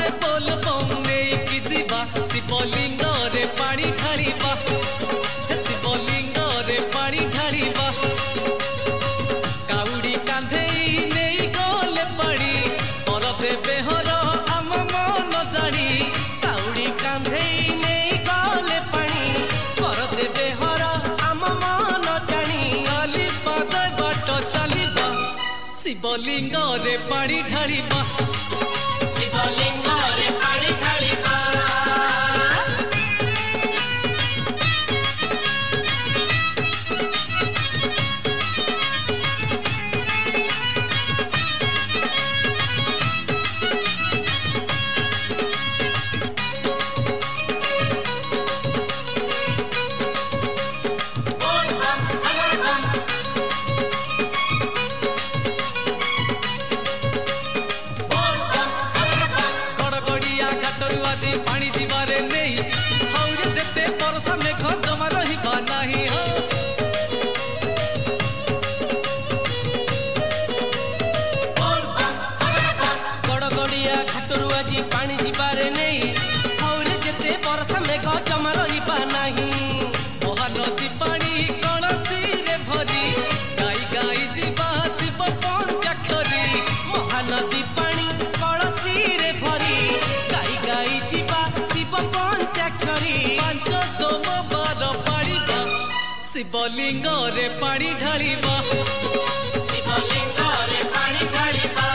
समस्ते बोल बम नेकी जीवा शिवलिंग रे पानी ढालिबा शिवलिंग रे पानी ढालिबा काउडी कांधेई नेई गले पानी पर देबे हर आम मन जानी काउडी कांधेई नेई गले पानी पर देबे हर आम मन जानी खाली पाद बाट चलिबा शिवलिंग रे पानी ढालिबा शिवलिंग रे पानी ढालिबा पानी जीवारे नहीं हौरे जेते बरसा मेघ जमा रहिबा नाही हो गड़गड़िया घाटरू आज पानी जीवारे नहीं हौरे जेते बरसा मेघ जमा रहिबा नाही महानदी पानी कलसी रे भरी गाई गाई जीवा शिव पंचाक्षरी महानदी पानी कलसी रे भरी गाई गाई जीवा शिव पंचाक्षरी पांच सोमवार पाड़िबा शिवलिंग रे पानी ढालिबा शिवलिंग रे पानी ढालिबा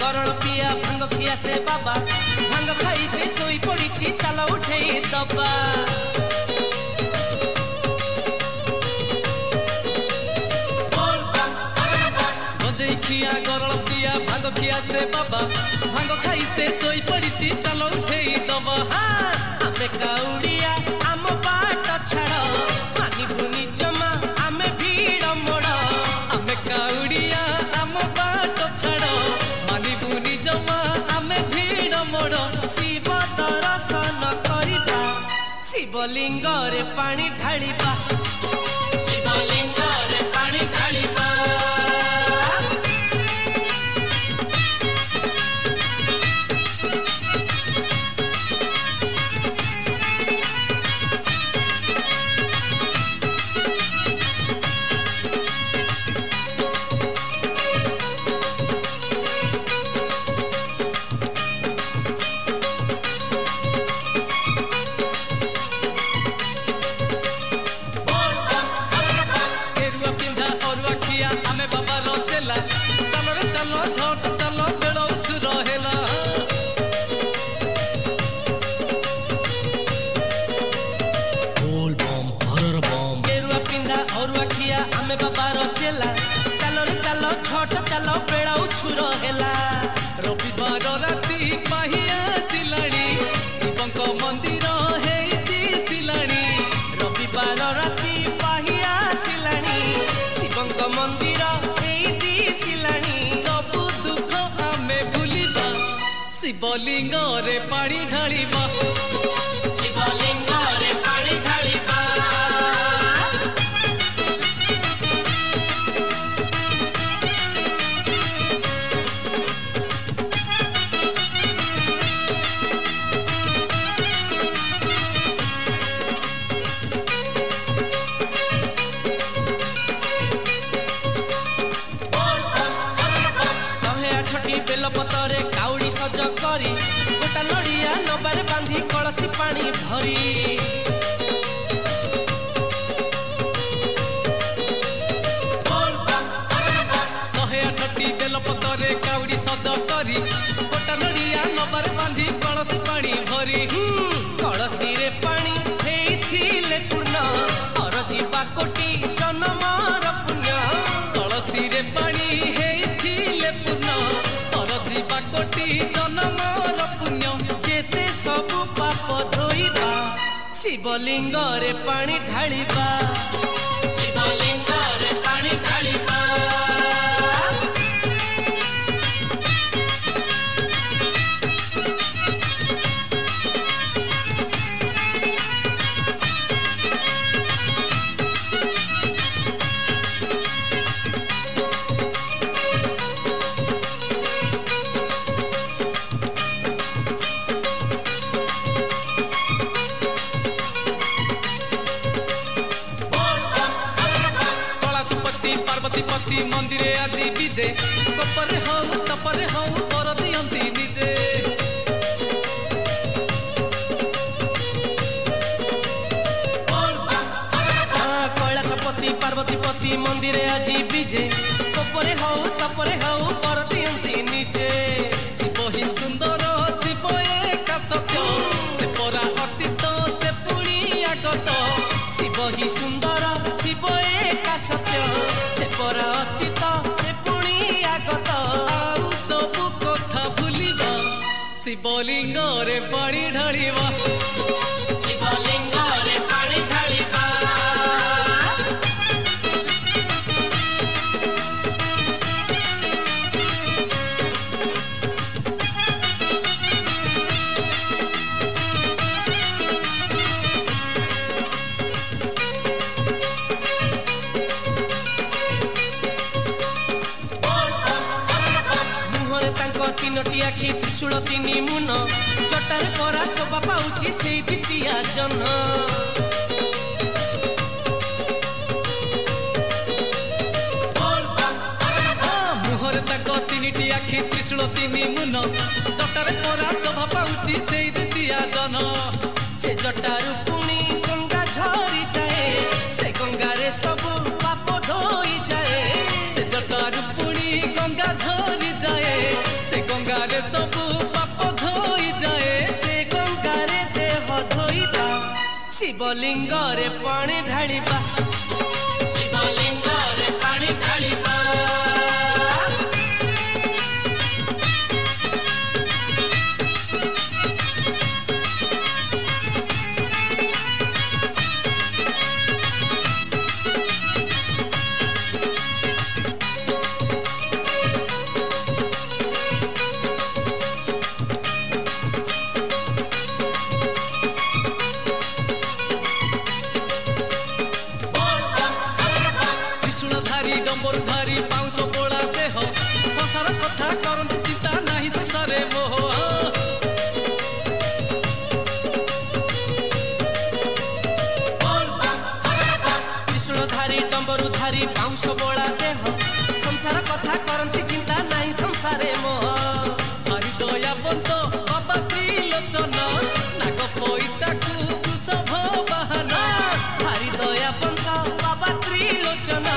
गरल पिया भांग खिया से बाबा भांग खाई से सोई पड़ी चल उठे दबा गंजेई खिया गरल पिया भांग खिया से बाबा भांग खाई से सोई पड़ी चल उठे दबा आमे काउड़िया आम बाट छाड़ मानी भूनी जमा आमे भीड़ मोड़ आमे काउड़िया आम बाट छाड़ मानी भूनी जमा आमे भीड़ मोड़ शिव दर्शन करिबा शिवलिंग रे पानी ढालिबा शिवलिंग रे पानी ढालिबा आमे बाबा रचेला चलो रे चलो झट चलो बेड़ौ छु रहेला बोल बम हरर बम गेरुआ पिंधा औरुआ खिया आमे बाबा रचेला चलो रे चलो झट चलो बेड़ौ छु रहेला रविवार राती पाहिया सिलाणी शिवंक मंदिर हेती सिलाणी रविवार राती पाहिया सिलाणी शिवंक मंदिर हेती सिलाणी सब दुख आमे भूलिबा शिवलिंग रे पानी ढालिबा शिवलिंग रे पानी ढालिबा बेलपतरे काउड़ी सज करी गोटा नड़िया नबारे बांधी कलसी पानी भरी 108टी बेलपतरे काउड़ी सज करी गोटा नड़िया नबारे बांधी कलसी पानी भरी कलसी रे पानी हेइथिले पूर्ण और जीवा कोटी जन्मर पुण्य कलसी रे पानी हेइथिले पूर्ण और जीवा कोटी जन्मर पुण्य जेते सब पाप धोइबा शिवलिंग रे पानी ढालिबा शिवलिंग रे पानी पार्वती पति मंदिरे आजी विजे कपरे हऊ तपरे हऊ कर दियंती निजे कैलासपति पार्वती पति मंदिरे आजी विजे कपरे हऊ तपरे हऊ कर दियंती निजे शिव ही सुंदर शिव एका सत्य से परा अतीत से पुणी आगत शिव ही सुंदर शिव एका सत्य से परा अतीत से पुणी आगत आउ सब कथा भूलिबा शिवलिंग रे पानी ढालिबा शिवलिंग रे पानी ढालिबा तीनोटी आखि त्रिशूल तीन मुन जटार परा शोभा पाउछि से द्वितीय जन मुहर तक तीनिटी आखि त्रिशूल तीन मुन जटार परा शोभा पाउछि से द्वितीय जन से जटार पुणी गंगा झरी जाए से गंगारे सब पाप धोई जाए से जटार पुणी गंगा झरी जाए से गंगारे सब पाप धोई जाए से गंगारे देह धोइबा शिवलिंग रे पानी ढालिबा शिवलिंग रे पानी ढालिबा डम्बरुधारी पाउस पोड़ा देह संसार कथा करती चिंता नहीं संसारे मोह त्रिशूलधारी डम्बरुधारी पाउस पोड़ा देह संसार कथा करती चिंता नहीं संसारे मोह भारी दयाबंत बाबा त्रिलोचन नाग पैताकू वृषभ वाहन भारी दयाबंत बाबा त्रिलोचन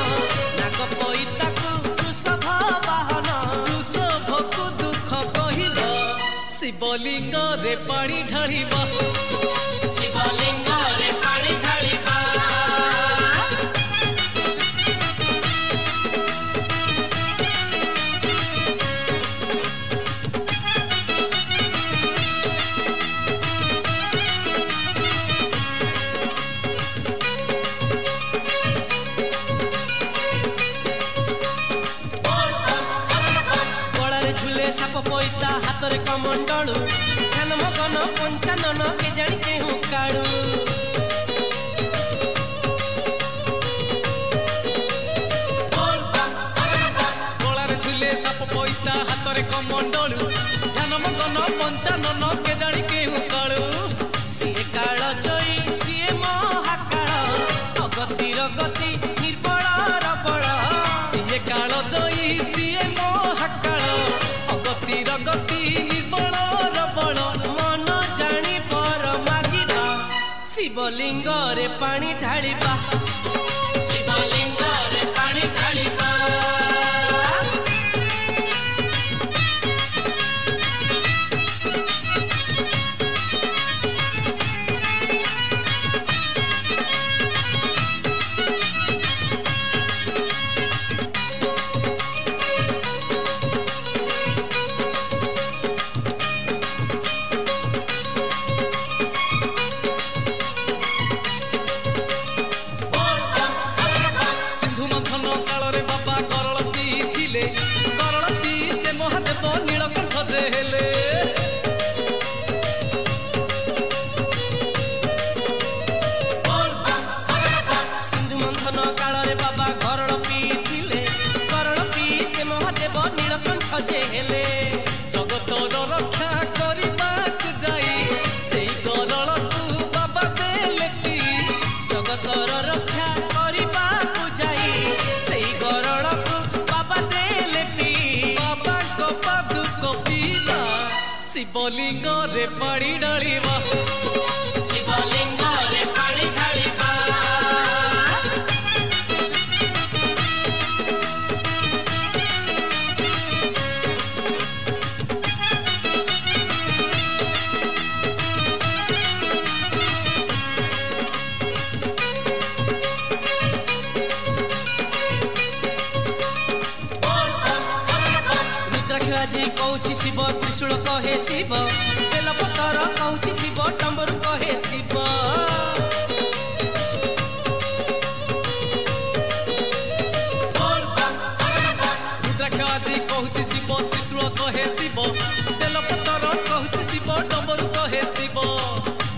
नाग पैताकू वृषभ वाहन वृषभकू दुख कहिब शिवलिंग रे पानी ढालिबा शिवलिंग रे पानी ढालिबा साप पैता हाथ रे कमंडलू ध्यान मगन पंचानन के जानी केहू काड़ू गलार झुले साप पैता हाथ रे कमंडलू ध्यान मगन पंचानन के जानी केहू काड़ू सीए काल जयी सीए महाकाल अगतिर गति निर्बल बल सीए काल जयी सीए महाकाल अगतिर गति निर्बल बल मन जानी पर मागिबा शिवलिंग रे पानी ढालिबा शिवलिंग रे पानी ढालिबा ଶିବଲିଙ୍ଗ ରେ ପାଣି ଢାଳିବା ଶିବଲିଙ୍ଗ ରେ ପାଣି ଢାଳିବା ଆଜି କହୁଛି ଶିବ ତ୍ରିଶୂଳ କହେ ଶିବ ବେଲପତ୍ର କହୁଛି ଶିବ ଡମ୍ବରୁ କହେ ଶିବ ରୁଦ୍ରାକ୍ଷ ଆଜି କହୁଛି ଶିବ ତ୍ରିଶୂଳ କହେ ଶିବ ବେଲପତ୍ର କହୁଛି ଶିବ ଡମ୍ବରୁ କହେ ଶିବ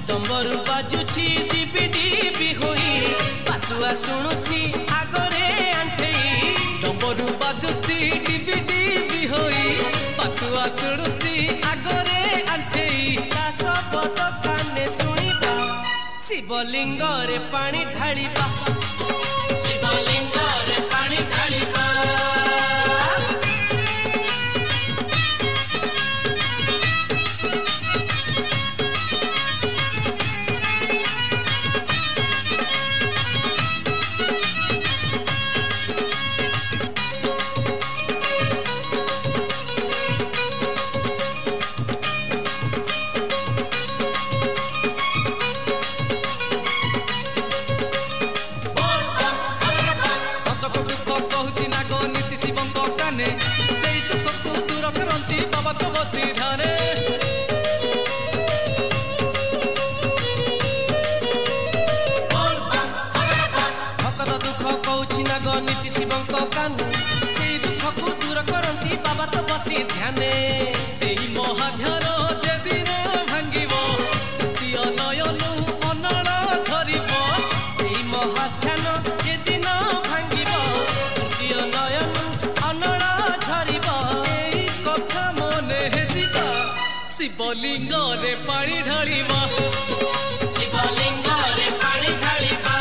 ଡମ୍ବରୁ ବାଜୁଛି ଡିବି ଡିବି ହୋଇ ପାଶୁଆ ଶୁଣୁଛି ଆଗରେ ଆଣ୍ଠେଇ ଡମ୍ବରୁ ବାଜୁଛି ଡିବି ଡିବି ହୋଇ ପାଶୁଆ ଶୁଣୁଛି ଆଗରେ ଆଣ୍ଠେଇ ତା ଶବଦ କାନେ ଶୁଣିବା ଶିବଲିଙ୍ଗରେ ପାଣି ଢାଳିବା ଶିବଲିଙ୍ଗ ରେ ପାଣି ଢାଳିବା ସେଇ ଦୁଃଖକୁ ଦୂର କରନ୍ତି ବାବା ତ ବସି ଧାରେ ଭକ୍ତ ଦୁଃଖ କହୁଛି ନାଗ ନୀତି ଶିବଙ୍କ କାହ୍ନୁ ସେଇ ଦୁଃଖକୁ ଦୂର କରନ୍ତି ବାବା ତ ବସି ଧ୍ୟାନେ ସେଇ ମହାଧ୍ୟାନ ଯେଦିନ ଭାଙ୍ଗିବ ତୃତୀୟ ନୟନୁ ଅନଳ ଝରିବ ସେଇ ମହାଧ୍ୟାନ ଯେଦିନ ଭାଙ୍ଗିବ ତୃତୀୟ ନୟନୁ ଅନଳ ଝରିବ ଏଇ କଥା ମନେ ଯିବା ଶିବଲିଙ୍ଗରେ ପାଣି ଢାଳିବା ଶିବଲିଙ୍ଗ ରେ ପାଣି ଢାଳିବା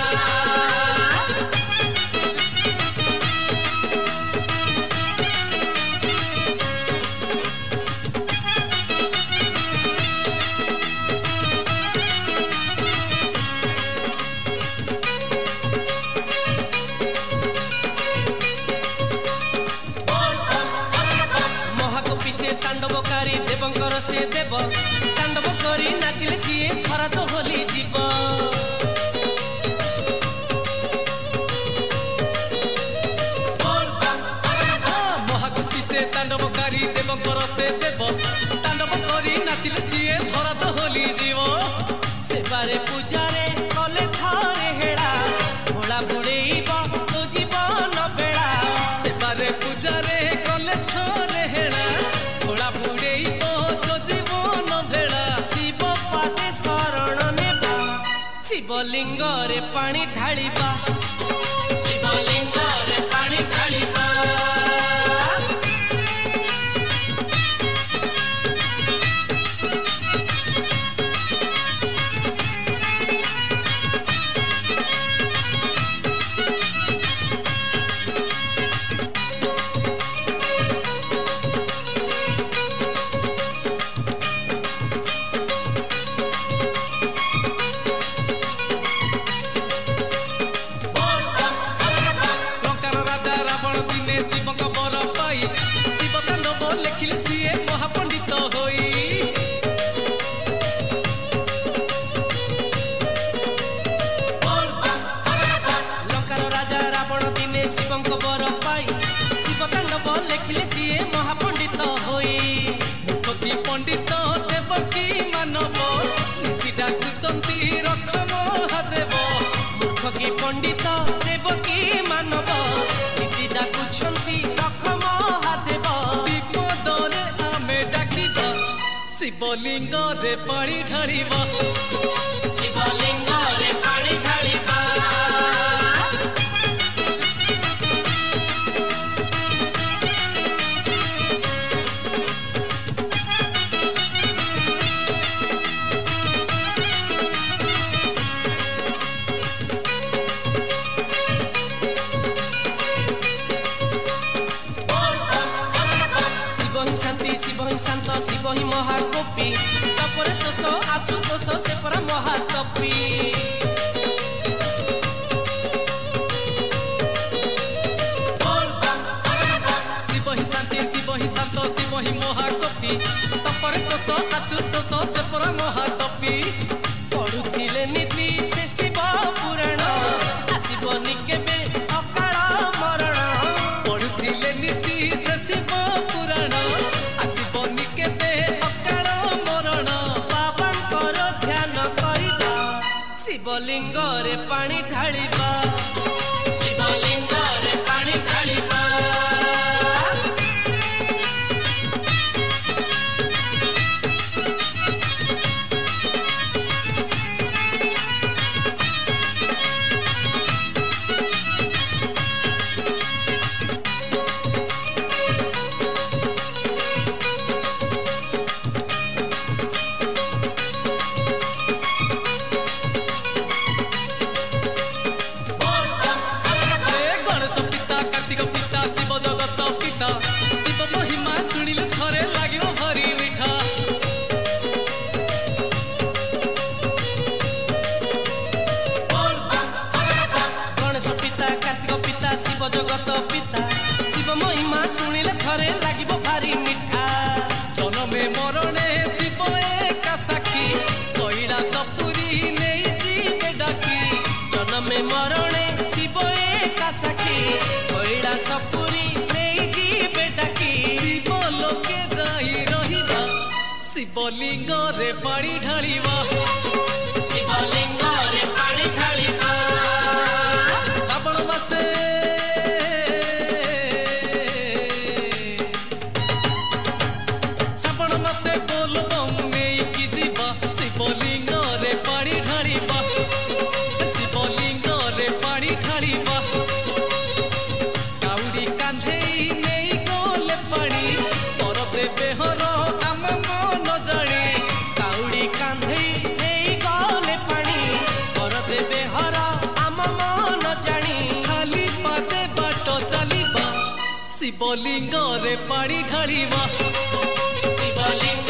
ମହାକୋପି ସେ ତାଣ୍ଡବକାରୀ ଦେବଙ୍କର ସେ ଦେବ ତାଣ୍ଡବ କରି ନାଚିଲେ ସିଏ ଖରା ତ ହୋଲି ଯିବ ମହାକୋପି ସେ ତାଣ୍ଡବକାରୀ ଦେବଙ୍କର ସେ ଦେବ ତାଣ୍ଡବ କରି ନାଚିଲେ ସିଏ ଧରା ତ ହୋଲି ଯିବ ସେବାରେ ପୂଜାରେ କଲେ ଥରେ ହେଳା ଭୋଳା ବୁଡେଇବ ତୋ ଜୀବନ ବେଳା ସେବାରେ ପୂଜାରେ କଲେ ଥରେ ହେଳା ଘୋଡ଼ା ବୁଡେଇବ ତୋ ଜୀବନ ଭେଳା ଶିବ ପାଦେ ଶରଣ ନେବା ଶିବଲିଙ୍ଗରେ ପାଣି ଢାଳିବା ଶିବଲିଙ୍ଗ ରେ ପାଣି ଢାଳିବା ଲଙ୍କାର ରାଜା ରାବଣ ଦିନେ ଶିବଙ୍କ ବର ପାଇ ଶିବ ତାଣ୍ଡବ ଲେଖିଲେ ସିଏ ମହାପଣ୍ଡିତ ହୋଇ ଲଙ୍କାର ରାଜା ରାବଣ ଦିନେ ଶିବଙ୍କ ବର ପାଇ ଶିବ ତାଣ୍ଡବ ଲେଖିଲେ ସିଏ ମହାପଣ୍ଡିତ ହୋଇ ମୂର୍ଖ କି ପଣ୍ଡିତ ଦେବ କି ମାନବ ନୀତି ଡାକୁଛନ୍ତି ରଖ ମହାଦେବ ମୂର୍ଖ କି ପଣ୍ଡିତ ଦେବ କି ମାନବ ନୀତି ଡାକୁଛନ୍ତି ରଖ ମହାଦେବ ବିପଦରେ ଆମେ ଡାକିବା ଶିବଲିଙ୍ଗରେ ପାଣି ଢାଳିବା ଶିବଲିଙ୍ଗ ରେ ପାଣି ଢାଳିବା ଶିବ ହିଁ हि शांत शिव हि महाकोपी तपरे दोष आसु दोष से परा महातपी शिव हि शांति शिव हि शांत शिव हि महाकोपी तपरे दोष आसु दोष से परा महातपी पढ़ुथिले नीति से शिव पुराण आसीबनी केबे अकाल मरण पढ़ुथिले नीति से शिव पुराण आसीबनी केबे अकाल मरण बाबांकर ध्यान करिबा शिवलिंग रे पानी ढालिबा शिवलिंग रे पानी ढालिबा जगत पिता शिव महिमा शुणिले थरे लागिबो भारी मिठा जनमे मरणे शिव एका साखी कैलास पुरी नहीं जीवे डाकी जनमे मरणे शिव एका साखी कैलास पुरी नहीं जीवे डाकी शिव लोके जाई रहिबा शिवलिंग रे पानी ढालिबा शिवलिंग रे पानी ढालिबा श्रावण मासे शिवलिंग रे पानी ढालिबा शिवलिंग रे पानी ढालिबा काउडी कांधेई नहीं गले पानी पर देवे हर आम मन जानी काउडी कांधेई नहीं गले पानी पर देवे हर आम मन जानी खाली पादे बाट चलिबा शिवलिंग रे पानी ढालिबा शिवलिंग